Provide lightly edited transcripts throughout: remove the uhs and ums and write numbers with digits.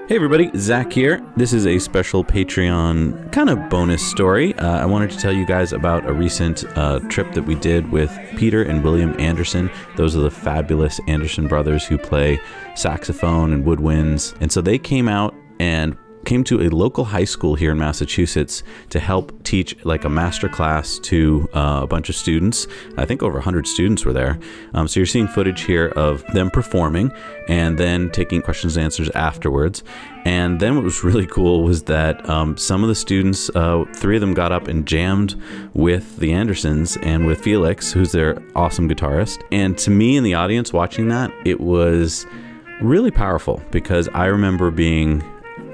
Hey everybody, Zach here. This is a special Patreon kind of bonus story. I wanted to tell you guys about a recent trip that we did with Peter and William Anderson. Those are the fabulous Anderson brothers who play saxophone and woodwinds. And so they came out and came to a local high school here in Massachusetts to help teach like a master class to a bunch of students. I think over 100 students were there. So you're seeing footage here of them performing and then taking questions and answers afterwards. And then what was really cool was that some of the students, 3 of them got up and jammed with the Andersons and with Felix, who's their awesome guitarist. And to me in the audience watching that, it was really powerful because I remember being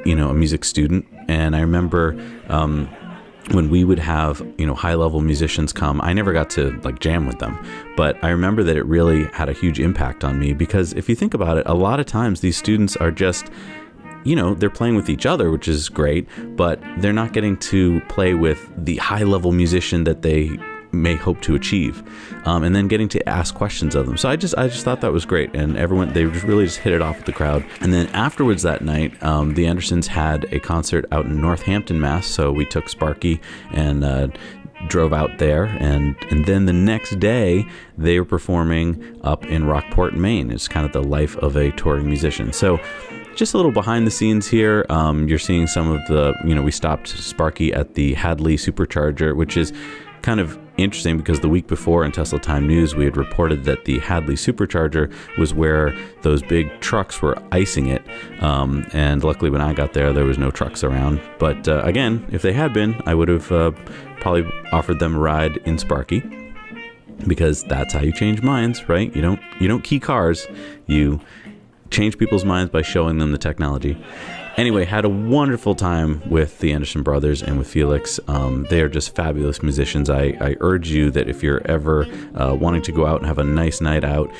a music student. And I remember when we would have, high level musicians come, I never got to like jam with them, but I remember that it really had a huge impact on me because if you think about it, a lot of times these students are just, they're playing with each other, which is great, but they're not getting to play with the high level musician that they may hope to achieve, and then getting to ask questions of them. So I just thought that was great, and they really just hit it off with the crowd. And then afterwards that night, the Andersons had a concert out in Northampton, Mass. So we took Sparky and drove out there, and then the next day they were performing up in Rockport, Maine. It's kind of the life of a touring musician. So just a little behind the scenes here. You're seeing some of the, we stopped Sparky at the Hadley Supercharger, which is kind of interesting because the week before in Tesla Time News, we had reported that the Hadley Supercharger was where those big trucks were icing it. And luckily when I got there was no trucks around. But again, if they had been, I would have probably offered them a ride in Sparky, because that's how you change minds, right? You don't key cars, you change people's minds by showing them the technology. Anyway, had a wonderful time with the Anderson brothers and with Felix. They are just fabulous musicians. I urge you that if you're ever wanting to go out and have a nice night out,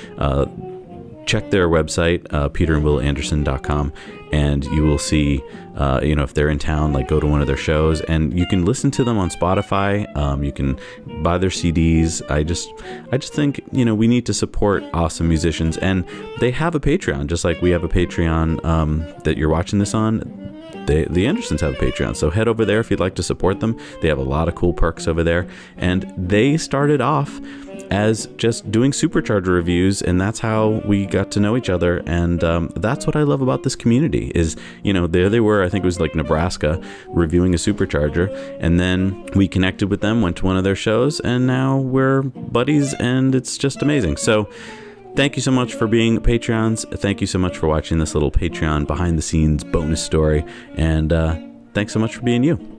check their website, peterandwillanderson.com, and you will see, if they're in town, like go to one of their shows, and you can listen to them on Spotify. You can buy their CDs. I just think, we need to support awesome musicians, and they have a Patreon, just like we have a Patreon that you're watching this on. The Andersons have a Patreon, so head over there if you'd like to support them. They have a lot of cool perks over there, and they started off as just doing Supercharger reviews, and that's how we got to know each other. And that's what I love about this community is, there they were, I think it was like Nebraska, reviewing a Supercharger, and then we connected with them, went to one of their shows, and now we're buddies, and it's just amazing. So thank you so much for being Patreons. Thank you so much for watching this little Patreon behind the scenes bonus story, and thanks so much for being you.